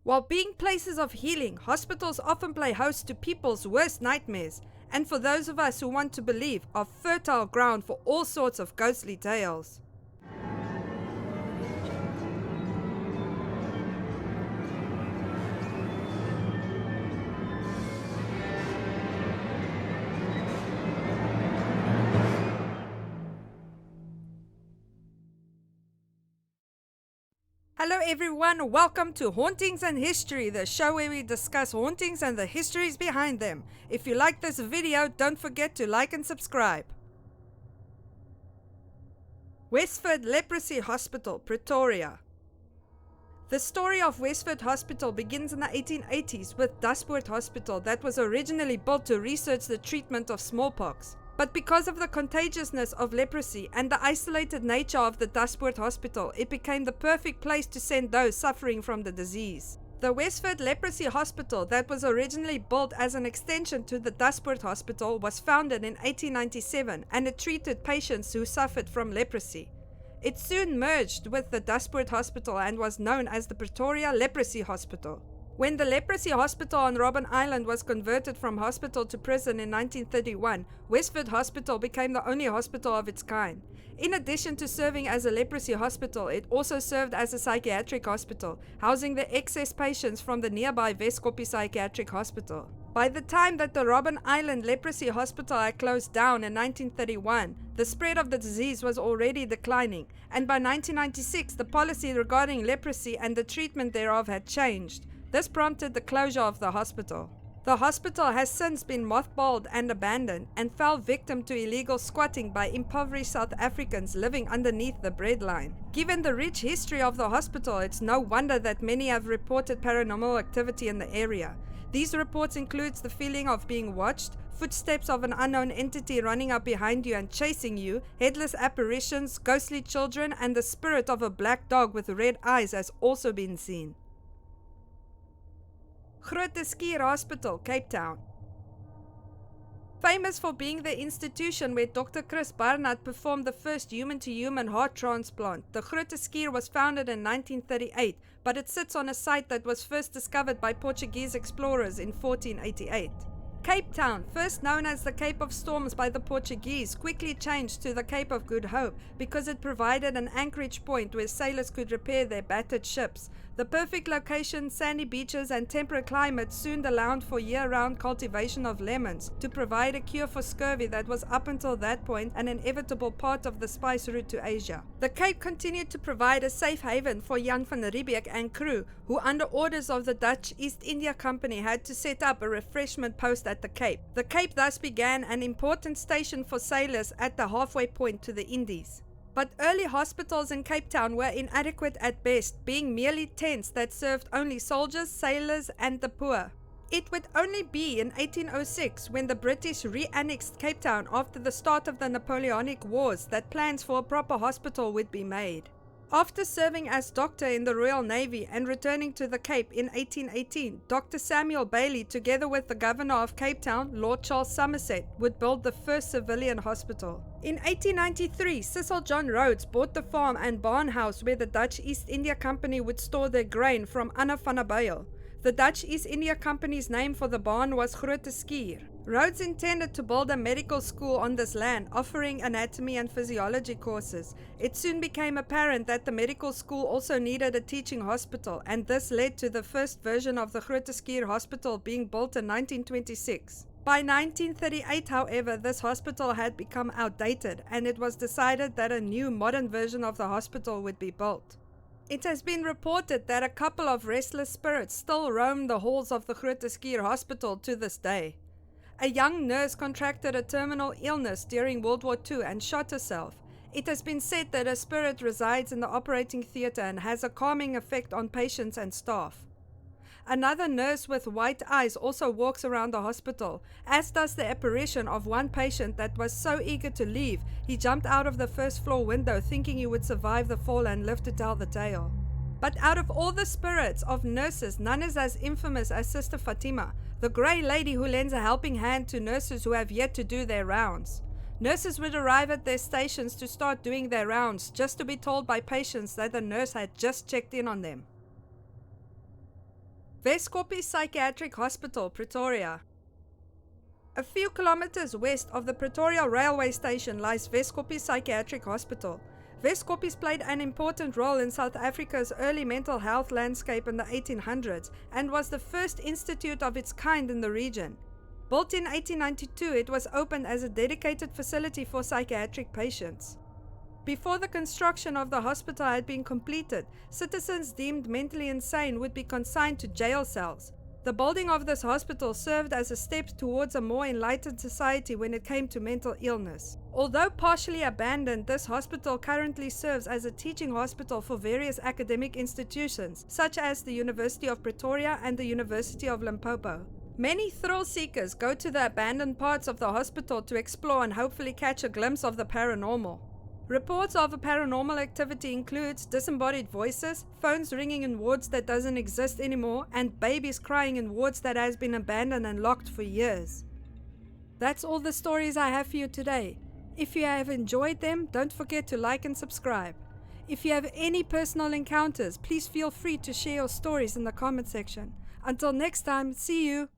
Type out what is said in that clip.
While being places of healing, hospitals often play host to people's worst nightmares, and for those of us who want to believe, are fertile ground for all sorts of ghostly tales. Hello everyone, welcome to Hauntings and History, the show where we discuss hauntings and the histories behind them. If you like this video, don't forget to like and subscribe. Westford Leprosy Hospital, Pretoria. The story of Westford Hospital begins in the 1880s with Westford Hospital that was originally built to research the treatment of smallpox. But because of the contagiousness of leprosy and the isolated nature of the Westford Hospital, it became the perfect place to send those suffering from the disease. The Westford Leprosy Hospital that was originally built as an extension to the Westford Hospital was founded in 1897 and it treated patients who suffered from leprosy. It soon merged with the Westford Hospital and was known as the Pretoria Leprosy Hospital. When the Leprosy Hospital on Robben Island was converted from hospital to prison in 1931, Westford Hospital became the only hospital of its kind. In addition to serving as a leprosy hospital, it also served as a psychiatric hospital, housing the excess patients from the nearby Westford Psychiatric Hospital. By the time that the Robben Island Leprosy Hospital had closed down in 1931, the spread of the disease was already declining, and by 1996 the policy regarding leprosy and the treatment thereof had changed. This prompted the closure of the hospital. The hospital has since been mothballed and abandoned and fell victim to illegal squatting by impoverished South Africans living underneath the breadline. Given the rich history of the hospital, it's no wonder that many have reported paranormal activity in the area. These reports include the feeling of being watched, footsteps of an unknown entity running up behind you and chasing you, headless apparitions, ghostly children, and the spirit of a black dog with red eyes has also been seen. Krikor Hospital, Cape Town. Famous for being the institution where Dr. Chris Barnard performed the first human-to-human heart transplant, the Krikor was founded in 1938, but it sits on a site that was first discovered by Portuguese explorers in 1488. Cape Town, first known as the Cape of Storms by the Portuguese, quickly changed to the Cape of Good Hope because it provided an anchorage point where sailors could repair their battered ships. The perfect location, sandy beaches and temperate climate soon allowed for year-round cultivation of lemons to provide a cure for scurvy that was up until that point an inevitable part of the spice route to Asia. The Cape continued to provide a safe haven for Jan van Riebeeck and crew, who under orders of the Dutch East India Company had to set up a refreshment post at the Cape. The Cape thus began an important station for sailors at the halfway point to the Indies. But early hospitals in Cape Town were inadequate at best, being merely tents that served only soldiers, sailors and the poor. It would only be in 1806, when the British re-annexed Cape Town after the start of the Napoleonic Wars, that plans for a proper hospital would be made. After serving as doctor in the Royal Navy and returning to the Cape in 1818, Dr. Samuel Bailey, together with the Governor of Cape Town, Lord Charles Somerset, would build the first civilian hospital. In 1893, Cecil John Rhodes bought the farm and barn house where the Dutch East India Company would store their grain from Anna van der Bijl. The Dutch East India Company's name for the barn was Krikor. Rhodes intended to build a medical school on this land, offering anatomy and physiology courses. It soon became apparent that the medical school also needed a teaching hospital, and this led to the first version of the Krikor Hospital being built in 1926. By 1938, however, this hospital had become outdated, and it was decided that a new modern version of the hospital would be built. It has been reported that a couple of restless spirits still roam the halls of the Krikor Hospital to this day. A young nurse contracted a terminal illness during World War II and shot herself. It has been said that a spirit resides in the operating theatre and has a calming effect on patients and staff. Another nurse with white eyes also walks around the hospital, as does the apparition of one patient that was so eager to leave, he jumped out of the first floor window thinking he would survive the fall and live to tell the tale. But out of all the spirits of nurses, none is as infamous as Sister Fatima, the grey lady who lends a helping hand to nurses who have yet to do their rounds. Nurses would arrive at their stations to start doing their rounds, just to be told by patients that the nurse had just checked in on them. Westford Psychiatric Hospital, Pretoria. A few kilometers west of the Pretoria railway station lies Westford Psychiatric Hospital. Westford played an important role in South Africa's early mental health landscape in the 1800s and was the first institute of its kind in the region. Built in 1892, it was opened as a dedicated facility for psychiatric patients. Before the construction of the hospital had been completed, citizens deemed mentally insane would be consigned to jail cells. The building of this hospital served as a step towards a more enlightened society when it came to mental illness. Although partially abandoned, this hospital currently serves as a teaching hospital for various academic institutions, such as the University of Pretoria and the University of Limpopo. Many thrill seekers go to the abandoned parts of the hospital to explore and hopefully catch a glimpse of the paranormal. Reports of paranormal activity includes disembodied voices, phones ringing in wards that doesn't exist anymore, and babies crying in wards that has been abandoned and locked for years. That's all the stories I have for you today. If you have enjoyed them, don't forget to like and subscribe. If you have any personal encounters, please feel free to share your stories in the comment section. Until next time, see you!